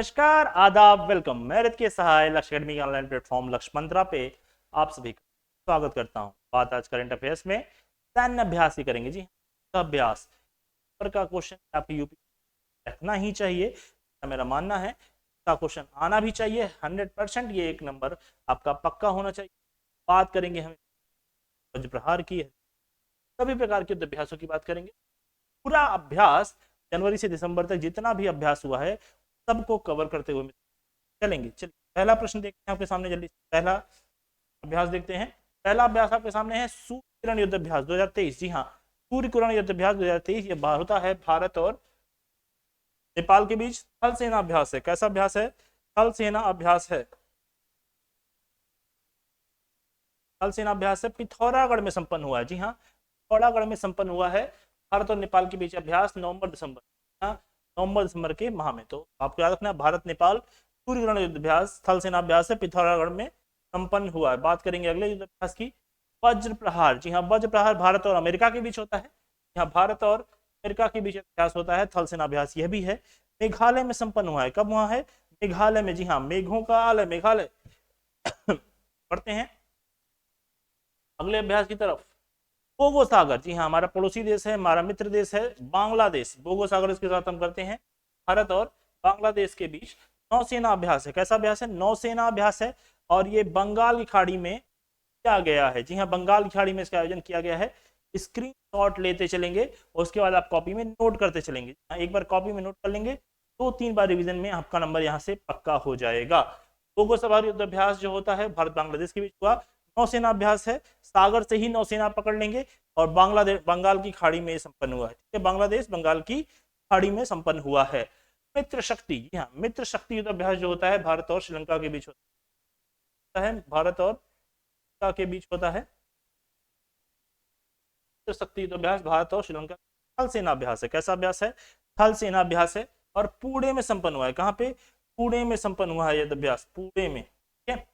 नमस्कार, आदाब, वेलकम। मैं रित के सहाय लक्ष्य अकेडमी के ऑनलाइन प्लेटफॉर्म लक्ष्य मंत्रा पे आप सभी का स्वागत करता हूं। बात आज करंट अफेयर्स में सैन्य अभ्यास ही करेंगे जी। अभ्यास पर का क्वेश्चन आपकी यूपी रखना ही चाहिए, ऐसा मेरा मानना है। का क्वेश्चन आना भी चाहिए 100%। ये एक नंबर आपका पक्का होना चाहिए। बात करेंगे हम वज्र प्रहार की, सभी प्रकार के अभ्यासों की बात करेंगे। पूरा अभ्यास जनवरी से दिसंबर तक जितना भी अभ्यास हुआ है सबको कवर करते हुए चलेंगे। चलिए पहला प्रश्न देखते हैं आपके सामने, जल्दी पहला अभ्यास देखते हैं। पहला अभ्यास आपके सामने है सूर्य किरण युद्ध अभ्यास 2023। जी हाँ, सूर्य किरण युद्ध अभ्यास 2023 ये होता है भारत और नेपाल के बीच। थल सेना अभ्यास है। कैसा अभ्यास है? थल सेना अभ्यास है। थल सेना अभ्यास है पिथौरागढ़ में संपन्न हुआ है। जी हाँ, पिथौरागढ़ में संपन्न हुआ है भारत और नेपाल के बीच अभ्यास नवंबर दिसंबर, नवंबर दिसंबर के माह में। तो आपको याद रखना, भारत नेपाल सूर्य किरण युद्ध अभ्यास थल सेना अभ्यास है पिथौरागढ़ में संपन्न हुआ है। बात करेंगे अगले युद्ध अभ्यास की, वज्र प्रहार। जी हाँ, वज्र प्रहार भारत और अमेरिका के बीच होता है। यहाँ भारत और अमेरिका के बीच अभ्यास होता है थल सेना अभ्यास। यह भी है मेघालय में संपन्न हुआ है। कब हुआ है? मेघालय में। जी हाँ, मेघों का आलय मेघालय। पढ़ते हैं अगले अभ्यास की तरफ। बोगो सागर। जी हाँ, हमारा पड़ोसी देश है, हमारा मित्र देश है बांग्लादेश। बोगो सागर इसके साथ हम करते हैं। भारत और बांग्लादेश के बीच नौसेना अभ्यास है। कैसा अभ्यास है? नौसेना अभ्यास है। और ये बंगाल की खाड़ी में किया गया है। जी हाँ, बंगाल की खाड़ी में इसका आयोजन किया गया है। स्क्रीन शॉट लेते चलेंगे और उसके बाद आप कॉपी में नोट करते चलेंगे। एक बार कॉपी में नोट कर लेंगे, 2-3 बार रिवीजन में आपका नंबर यहाँ से पक्का हो जाएगा। बोगो सागर युद्ध अभ्यास जो होता है भारत बांग्लादेश के बीच हुआ, नौसेना अभ्यास है। सागर से ही नौसेना पकड़ लेंगे और बांग्लादेश बंगाल की खाड़ी में संपन्न हुआ है। ठीक है, बांग्लादेश बंगाल की खाड़ी में संपन्न हुआ है। मित्र शक्ति। जी हाँ, मित्र शक्ति युद्ध अभ्यास जो होता है भारत और श्रीलंका के बीच होता है। भारत और श्रीलंका के बीच होता है मित्र शक्ति युद्ध अभ्यास भारत और श्रीलंका। थल सेना अभ्यास है। कैसा अभ्यास है? थल सेना अभ्यास है और पुणे में संपन्न हुआ है। कहाँ पे? पुणे में संपन्न हुआ है युद्ध अभ्यास, पुणे में। ठीक है,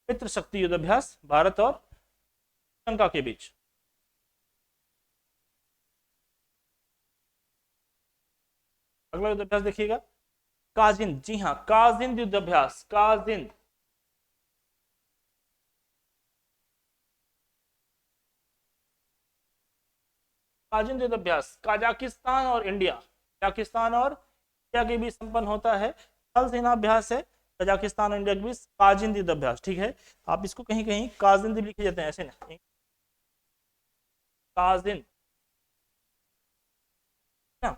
मित्र शक्ति युद्ध अभ्यास भारत और श्रीलंका के बीच। अगला युद्ध अभ्यास देखिएगा, काजिंद। जी हाँ, काजिंद युद्ध अभ्यास, काजिंद। काजिंद युद्ध अभ्यास कजाकिस्तान और इंडिया, कजाकिस्तान और इंडिया के बीच संपन्न होता है। थल सेना अभ्यास है कजाकिस्तान और इंडिया के बीच, काजिंद युद्ध अभ्यास। ठीक है, आप इसको कहीं कहीं काजिंद भी लिखे जाते हैं, ऐसे नहीं, काजिंद ना।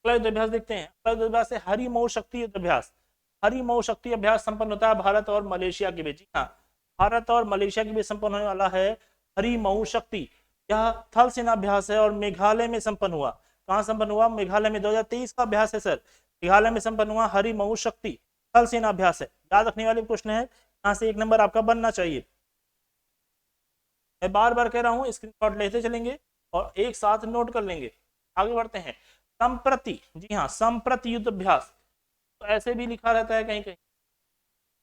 अगला युद्ध अभ्यास देखते हैं। अगला युद्ध अभ्यास है हरिमऊ शक्ति युद्ध अभ्यास। हरिमऊ शक्ति अभ्यास संपन्न होता है भारत और मलेशिया के बीच। जी हाँ, भारत और मलेशिया के बीच संपन्न होने वाला है हरिमऊ शक्ति। यह थल सेना अभ्यास है और मेघालय में संपन्न हुआ। कहाँ संपन्न हुआ? मेघालय में। 2023 का अभ्यास है सर। मेघालय में संपन्न हुआ हरिमऊ शक्ति थल सेना अभ्यास है। याद रखने वाले प्रश्न है, यहाँ से एक नंबर आपका बनना चाहिए। मैं बार बार कह रहा हूँ, स्क्रीनशॉट लेते चलेंगे और एक साथ नोट कर लेंगे। आगे बढ़ते हैं। संप्रति। जी हाँ, संप्रति युद्ध अभ्यास, तो ऐसे भी लिखा रहता है कहीं कहीं,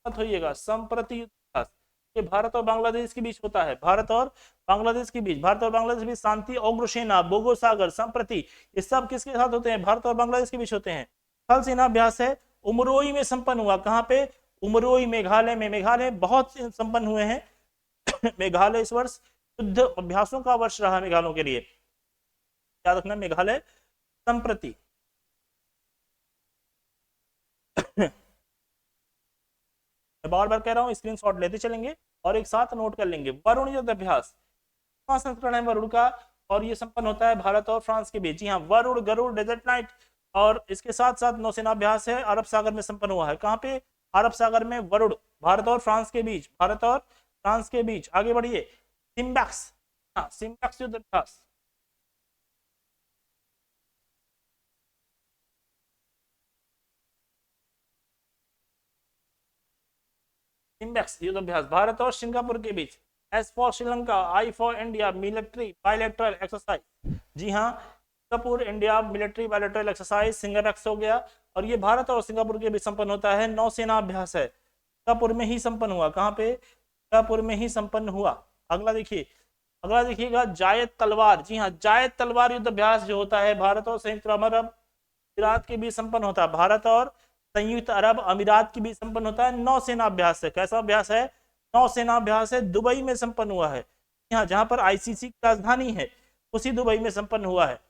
मत होइएगा। संप्रति युद्ध अभ्यास ये भारत और बांग्लादेश के बीच होता है। भारत और बांग्लादेश के बीच, भारत और बांग्लादेश के बीच शांति उग्रसेना बोगो सागर संप्रति, ये सब किसके साथ होते हैं? भारत और बांग्लादेश के बीच होते हैं। थल सेना अभ्यास है उमरोई में संपन्न हुआ। कहाँ पे? उमरोई, मेघालय में। मेघालय बहुत संपन्न हुए हैं। मेघालय इस वर्ष युद्ध अभ्यासों का वर्ष रहा मेघालय के लिए। याद रखना, मेघालय संप्रति। मैं बार बार कह रहा हूँ, स्क्रीनशॉट लेते चलेंगे और एक साथ नोट कर लेंगे। वरुण युद्ध अभ्यास, संस्करण है वरुण का और ये संपन्न होता है भारत और फ्रांस के बीच। जी हाँ, वरुण, गरुड़, डेजर्ट नाइट। और इसके साथ साथ नौसेना अभ्यास है अरब सागर में संपन्न हुआ है। कहाँ पे? अरब सागर में वरुण, भारत और फ्रांस के बीच, भारत और फ्रांस के बीच। आगे बढ़िए, सिम्बैक्स। हाँ, सिम्बैक्स युद्ध अभ्यास, सिम्बैक्स युद्ध अभ्यास भारत और सिंगापुर के बीच। S for Sri Lanka, I for India, military bilateral exercise. जी हाँ, Singapore India military bilateral exercise Singapex हो गया। और ये भारत और सिंगापुर के बीच संपन्न होता है। नौसेना अभ्यास है, सिंगापुर में ही संपन्न हुआ। कहाँ पे? सिंगापुर में ही संपन्न हुआ। अगला देखिए, अगला देखिएगा जायद तलवार। जी हाँ, जायद तलवार युद्ध अभ्यास जो होता है भारत और संयुक्त अरब अमीरात के बीच संपन्न होता है। भारत और संयुक्त अरब अमीरात के बीच संपन्न होता है। नौसेना अभ्यास है। कैसा अभ्यास है? नौसेना अभ्यास है। दुबई में संपन्न हुआ है। यहाँ जहां पर आईसीसी की राजधानी है उसी दुबई में संपन्न हुआ है।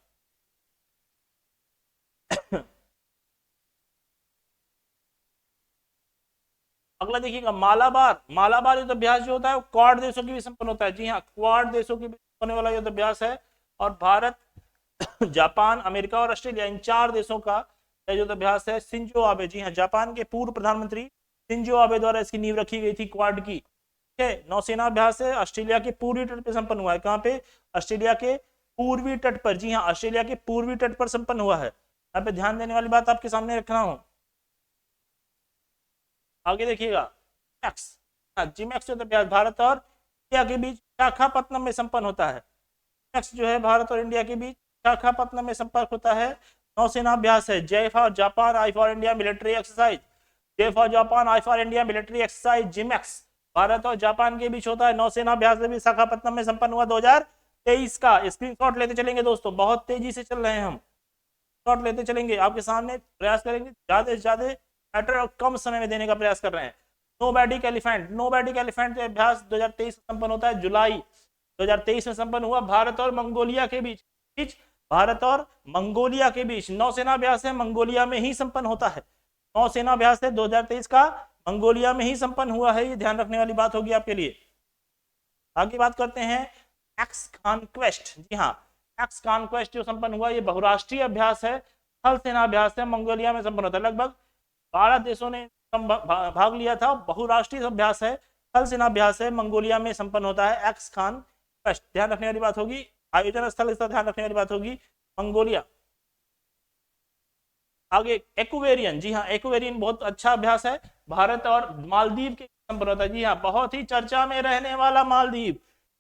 अगला देखिएगा मालाबार। मालाबार युद्ध अभ्यास जो होता है वो क्वाड देशों के बीच संपन्न होता है। जी हाँ, क्वाड देशों के बीच होने वाला युद्ध अभ्यास है। और भारत, जापान, अमेरिका और ऑस्ट्रेलिया, इन 4 देशों का यह युद्ध अभ्यास है। शिंजो आबे, जी हाँ, जापान के पूर्व प्रधानमंत्री शिंजो आबे द्वारा इसकी नींव रखी गई थी क्वाड की। ठीक है, नौसेना अभ्यास है। ऑस्ट्रेलिया के पूर्वी तट पर संपन्न हुआ है। कहाँ पे? ऑस्ट्रेलिया के पूर्वी तट पर। जी हाँ, ऑस्ट्रेलिया के पूर्वी तट पर संपन्न हुआ है। यहाँ पे ध्यान देने वाली बात आपके सामने रखना हूं। आगे देखिएगा मैक्स। जिमैक्स युद्ध अभ्यास भारत और इंडिया के बीच विशाखापत्तनम में संपन्न होता है। मैक्स जो है भारत और इंडिया के बीच विशाखापत्तनम में संपर्क होता है। नौसेना अभ्यास है। J for Japan, I for India military exercise. J for Japan, I for India military exercise JIMEX Bharat और जापान के बीच होता है। नौसेना अभ्यास भी विशाखापत्तनम में संपन्न हुआ 2023 का। स्क्रीनशॉट लेते चलेंगे दोस्तों, बहुत तेजी से चल रहे हैं हम। शॉट लेते चलेंगे, आपके सामने प्रयास करेंगे ज्यादा से ज्यादा मैटर और कम समय में देने का प्रयास कर रहे हैं। नोबैडिक एलिफेंट। नोबैडिक एलिफेंट अभ्यास 2023 में संपन्न होता है। जुलाई 2023 में संपन्न हुआ भारत और मंगोलिया के बीच। भारत और मंगोलिया के बीच नौसेना अभ्यास है, मंगोलिया में ही संपन्न होता है। नौसेना अभ्यास है 2023 का, मंगोलिया में ही संपन्न हुआ है। ये ध्यान रखने वाली बात होगी आपके लिए। आगे बात करते हैं एक्स कॉन्क्वेस्ट। जी हाँ, एक्स कॉन्क्वेस्ट जो संपन्न हुआ ये बहुराष्ट्रीय अभ्यास है, थल सेना अभ्यास है, मंगोलिया में संपन्न होता है। लगभग 12 देशों ने भाग लिया था। बहुराष्ट्रीय अभ्यास है, थल सेना अभ्यास है, मंगोलिया में संपन्न होता है। एक्स कॉन्क्वेस्ट ध्यान रखने वाली बात होगी। आयोजन स्थल इसका ध्यान रखने वाली बात होगी मंगोलिया। आगे एक्वेरियन। जी हाँ, एक्वेरियन बहुत अच्छा अभ्यास है, भारत और मालदीव के संपन्न होता है। जी हाँ, बहुत ही चर्चा में रहने वाला मालदीव।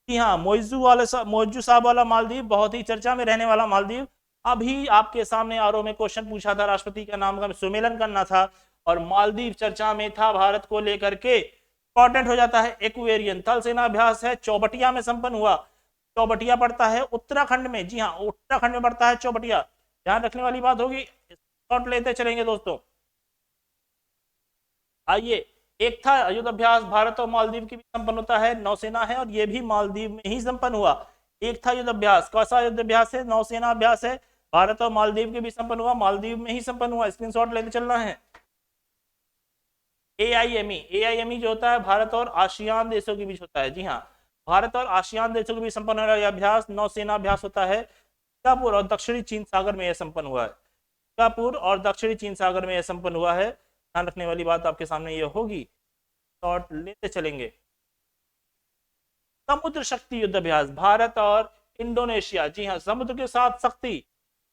जी हाँ, मोइजू साहब वाला मालदीव, बहुत ही चर्चा में रहने वाला मालदीव। अभी आपके सामने आरओ में क्वेश्चन पूछा था, राष्ट्रपति का नाम का सुमेलन करना था और मालदीव चर्चा में था भारत को लेकर के। इंपॉर्टेंट हो जाता है। एक्वेरियन थल सेना अभ्यास है, चौबटिया में संपन्न हुआ। चौबटिया पड़ता है उत्तराखंड में। जी हाँ, उत्तराखंड में पड़ता है चौबटिया, ध्यान रखने वाली बात होगी। शॉट लेते चलेंगे दोस्तों। आइए, एक था युद्ध अभ्यास भारत और मालदीव के बीच संपन्न होता है, नौसेना है और ये भी मालदीव में ही संपन्न हुआ। एक था युद्ध अभ्यास, कैसा युद्ध अभ्यास है? नौसेना अभ्यास है, भारत और मालदीव के बीच संपन्न हुआ, मालदीव में ही संपन्न हुआ। स्क्रीनशॉट लेते चलना है। एआईएमई जो होता है भारत और आसियान देशों के बीच होता है। जी हाँ, भारत और आसियान देशों के बीच संपन्न होने वाला अभ्यास नौसेना अभ्यास होता है। सिंगापुर और दक्षिणी चीन सागर में यह संपन्न हुआ है। सिंगापुर और दक्षिणी चीन सागर में यह संपन्न हुआ है। ध्यान रखने वाली बात आपके सामने ये होगी। शॉट लेते चलेंगे। समुद्र शक्ति युद्ध अभ्यास भारत और इंडोनेशिया। जी हाँ, समुद्र के साथ शक्ति,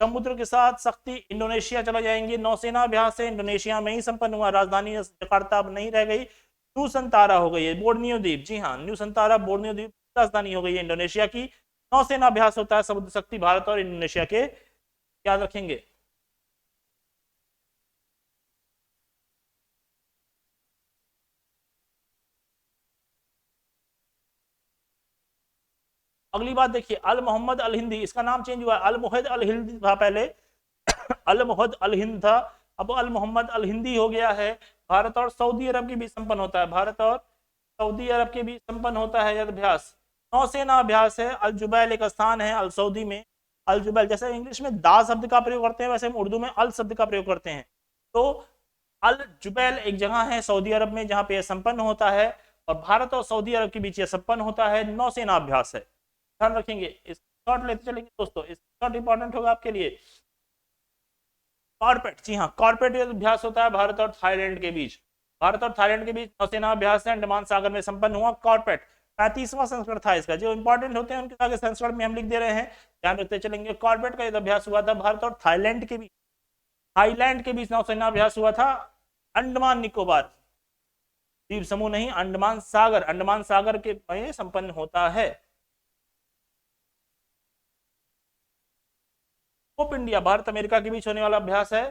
समुद्र के साथ शक्ति इंडोनेशिया चला जाएंगे। नौसेना अभ्यास है, इंडोनेशिया में ही संपन्न हुआ। राजधानी जकार्ता अब नहीं रह गई, न्यू संतारा हो गई है, बोर्नियो द्वीप। जी हाँ, न्यू संतारा बोर्नियो द्वीप राजधानी हो गई है इंडोनेशिया की। नौसेना अभ्यास होता है समुद्र शक्ति भारत और इंडोनेशिया के, याद रखेंगे। अगली बात देखिए, अल मोहम्मद अल हिंदी, इसका नाम चेंज हुआ है। अल मुहद अल हिंदी था पहले, अल मुहद अल हिंद था, अब अल मोहम्मद अल हिंदी हो गया है। भारत और सऊदी अरब के बीच संपन्न होता है। भारत और सऊदी अरब के बीच संपन्न होता है यह अभ्यास। नौसेना अभ्यास है। अल जुबैल एक स्थान है अल सऊदी में। अल जुबैल, जैसे इंग्लिश में दा शब्द का प्रयोग करते हैं वैसे हम उर्दू में अल शब्द का प्रयोग करते हैं। तो अल जुबैल एक जगह है सऊदी अरब में जहां पे यह संपन्न होता है और भारत और सऊदी अरब के बीच यह संपन्न होता है। नौसेना अभ्यास है, ध्यान रखेंगे। इस शॉट लेते चलेंगे दोस्तों, इस शॉट इंपॉर्टेंट होगा आपके लिए। कॉर्पेट। जी हाँ, कॉर्पेट अभ्यास होता है भारत और थाईलैंड के बीच। भारत और थाईलैंड के बीच नौसेना अभ्यास है, अंडमान सागर में संपन्न हुआ। कॉर्पेट 35वां संस्करण था इसका। जो इंपॉर्टेंट होते हैं उनके आगे संस्करण में हम लिख दे रहे हैं, ध्यान रखते चलेंगे। कॉर्पेट का युद्ध अभ्यास हुआ था भारत और थाईलैंड के बीच। थाईलैंड के बीच नौसेना अभ्यास हुआ था। अंडमान निकोबार द्वीप समूह नहीं, अंडमान सागर, अंडमान सागर के में संपन्न होता है। कोप इंडिया भारत अमेरिका के बीच होने वाला अभ्यास है।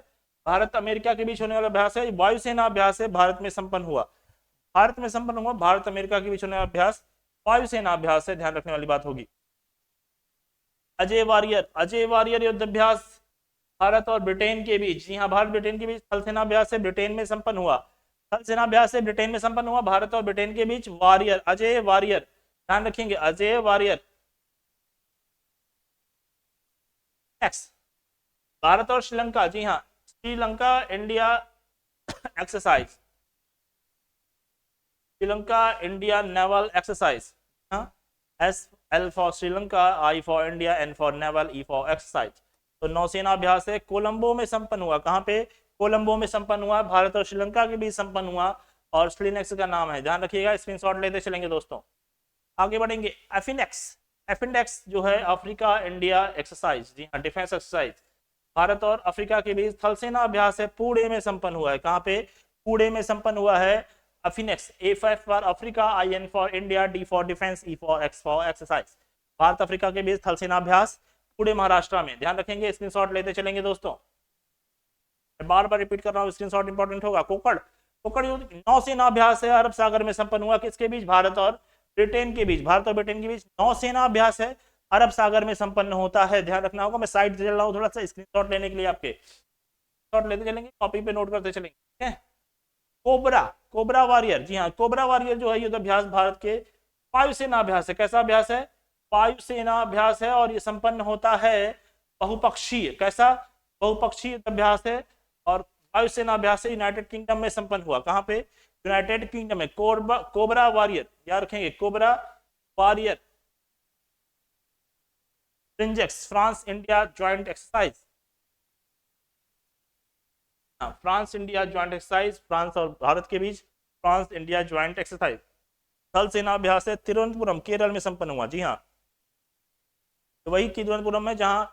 भारत अमेरिका के बीच होने वाला अभ्यास है। वायुसेना अभ्यास है, भारत में संपन्न हुआ। भारत में संपन्न हुआ, भारत अमेरिका के बीच होने वाला अभ्यास वायुसेना अभ्यास है, ध्यान रखने वाली बात होगी। अजय वारियर युद्ध अभ्यास भारत और ब्रिटेन के बीच, जी हाँ, भारत ब्रिटेन के बीच थल सेना अभ्यास से ब्रिटेन में संपन्न हुआ। थल सेना अभ्यास से ब्रिटेन में संपन्न हुआ, भारत और ब्रिटेन के बीच। वारियर, अजय वारियर, ध्यान रखेंगे, अजय वारियर। नेक्स्ट, भारत और श्रीलंका, जी हाँ, Sri Lanka India exercise, Sri Lanka India naval exercise. S L for Sri Lanka, I for India, N for naval, E for exercise. तो नौसेना अभ्यास है, कोलंबो में संपन्न हुआ। कहां पे? कोलंबो में संपन्न हुआ, भारत और श्रीलंका के बीच संपन्न हुआ, और स्लिनेक्स का नाम है, ध्यान रखिएगा, स्क्रीनशॉट लेते चलेंगे दोस्तों। आगे बढ़ेंगे। एफिनेक्स, एफिनेक्स जो है अफ्रीका इंडिया एक्सरसाइज, जी हाँ, डिफेंस एक्सरसाइज, भारत और अफ्रीका के बीच थल सेना अभ्यास है, पुणे में संपन्न हुआ है। कहां पे? पुणे में संपन्न हुआ है AFINDEX. F for Africa, I N for India, D for defence, E for exercise. Bharat Africa के बीच थल सेना अभ्यास पुणे महाराष्ट्र में, ध्यान रखेंगे, स्क्रीनशॉट लेते चलेंगे दोस्तों। बार बार रिपीट कर रहा हूं, स्क्रीनशॉट इंपॉर्टेंट होगा। कोकड़, कोकड़ युद्ध नौसेना अभ्यास है, अरब सागर में संपन्न हुआ। किसके बीच? भारत और ब्रिटेन के बीच, भारत और ब्रिटेन के बीच नौसेना अभ्यास है, अरब सागर में संपन्न होता है, ध्यान रखना होगा। मैं साइड से चल रहा हूँ थोड़ा सा स्क्रीनशॉट लेने के लिए, आपके शॉट लेते चलेंगे, कॉपी पे नोट करते चलेंगे, ठीक है। कोबरा, कोबरा वारियर, जी हाँ, कोबरा वारियर जो है युद्ध अभ्यास भारत के वायुसेना अभ्यास है। कैसा अभ्यास है? वायुसेना अभ्यास है, और ये संपन्न होता है बहुपक्षीय। कैसा? बहुपक्षीय युद्ध अभ्यास है, और वायुसेना अभ्यास से यूनाइटेड किंगडम में संपन्न हुआ। कहां पे? यूनाइटेड किंगडम में। कोबरा वारियर, याद रखेंगे, Cobra Warrior FRINJEX, France India joint exercise, France India joint exercise, France और भारत के बीच फ्रांस इंडिया ज्वाइंट एक्सरसाइज। थल सेना अभ्यास है, तिरुवनंतपुरम केरल में संपन्न हुआ, जी हाँ, तो वही तिरुवनंतपुरम में जहां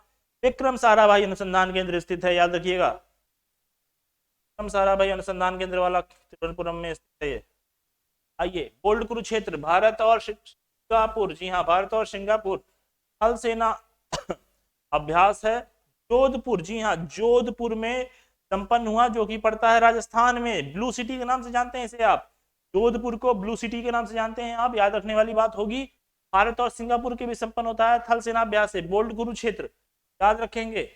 विक्रम साराभाई अनुसंधान केंद्र स्थित है, याद रखिएगा, विक्रम साराभाई अनुसंधान केंद्र वाला तिरुवनंतपुरम में स्थित है। आइए, बोल्ड कुरुक्षेत्र, भारत और सिंगापुर, जी हाँ, भारत और सिंगापुर थल सेना अभ्यास है। जोधपुर, जी हाँ, जोधपुर में संपन्न हुआ, जो कि पड़ता है राजस्थान में। ब्लू सिटी के नाम से जानते हैं इसे आप, जोधपुर को ब्लू सिटी के नाम से जानते हैं आप, याद रखने वाली बात होगी। भारत और सिंगापुर के भी संपन्न होता है थल सेना अभ्यास से, बोल्ड कुरुक्षेत्र, याद रखेंगे।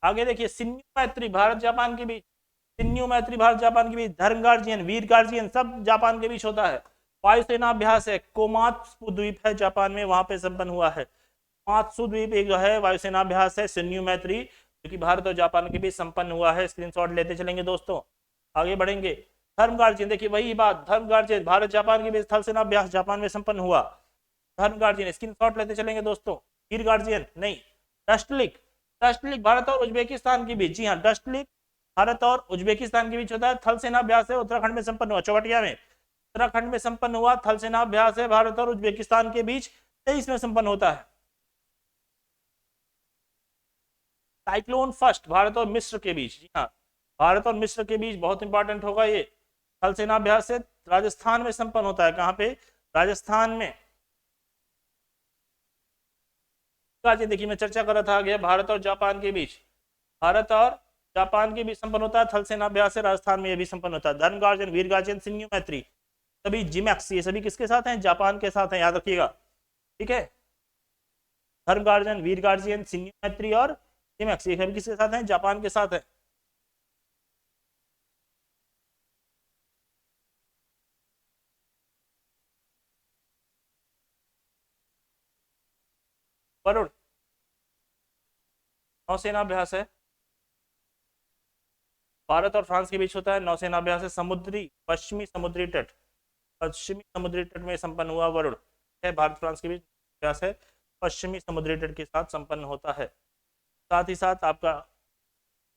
आगे देखिए, सिन्यू मैत्री, भारत जापान के बीच, सिन्यू मैत्री भारत जापान के बीच। धर्म गार्जियन, वीर गार्जियन, सब जापान के बीच होता है। वायुसेना अभ्यास है, कोमात्सु द्वीप है जापान में, वहां पे संपन्न हुआ है। कोमात्सु द्वीप एक जो है वायुसेना अभ्यास है, सिन्यू मैत्री, जो कि भारत और जापान के बीच संपन्न हुआ है। स्क्रीनशॉट लेते चलेंगे दोस्तों, आगे बढ़ेंगे। धर्म गार्जियन, देखिए वही बात, धर्म गार्जियन, भारत जापान के बीच थल सेना अभ्यास जापान में संपन्न हुआ। धर्म गार्जियन, स्क्रीनशॉट लेते चलेंगे दोस्तों। वीर गार्जियन नहीं, डस्टलिक, डस्टलिक भारत और उज्बेकिस्तान के बीच, जी हाँ, डस्टलिक भारत और उज्बेकिस्तान के बीच होता है। थल सेना अभ्यास है, उत्तराखंड में संपन्न हुआ, चौबटिया में, उत्तराखंड में संपन्न हुआ। थल सेना अभ्यास है, भारत और उज्बेकिस्तान के बीच 23 में संपन्न होता है। साइक्लोन फर्स्ट, भारत और मिस्र के बीच, जी हाँ, भारत और मिस्र के बीच, बहुत इंपॉर्टेंट होगा ये। थल सेना अभ्यास से राजस्थान में संपन्न होता है। कहां पे? राजस्थान में। देखिए मैं चर्चा कर रहा था, गया भारत और जापान के बीच, भारत और जापान के बीच संपन्न होता है थल सेना अभ्यास से, राजस्थान में यह भी संपन्न होता है। धर्म गार्जियन, वीर गार्जियन, सिन्यू मैत्री, सभी जिमैक्स, ये सभी किसके साथ हैं? जापान के साथ हैं, याद रखिएगा, ठीक है। धर्म गार्जियन, वीर गार्जियन, सिन्यू मैत्री और जिमैक्स, ये सभी किसके साथ हैं? जापान के साथ है। वरुण, नौसेना अभ्यास है, भारत और फ्रांस के बीच होता है। नौसेना अभ्यास है, समुद्री, पश्चिमी समुद्री तट, पश्चिमी समुद्री तट में संपन्न हुआ। वरुण है, भारत फ्रांस के बीच अभ्यास है, पश्चिमी समुद्री तट के साथ संपन्न होता है। साथ ही साथ आपका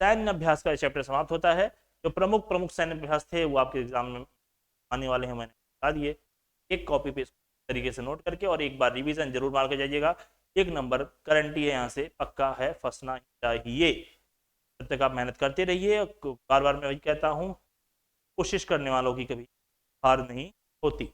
सैन्य अभ्यास का चैप्टर समाप्त होता है। जो प्रमुख प्रमुख सैन्य अभ्यास थे वो आपके एग्जाम में आने वाले हैं, मैंने बता दिए। एक कॉपी पे तरीके से नोट करके और एक बार रिवीजन जरूर मार के जाइएगा। 1 नंबर गारंटी है, यहाँ से पक्का है, फंसना ही चाहिए। जब तक आप मेहनत करते रहिए, बार बार मैं वही कहता हूँ, कोशिश करने वालों की कभी हार नहीं होती।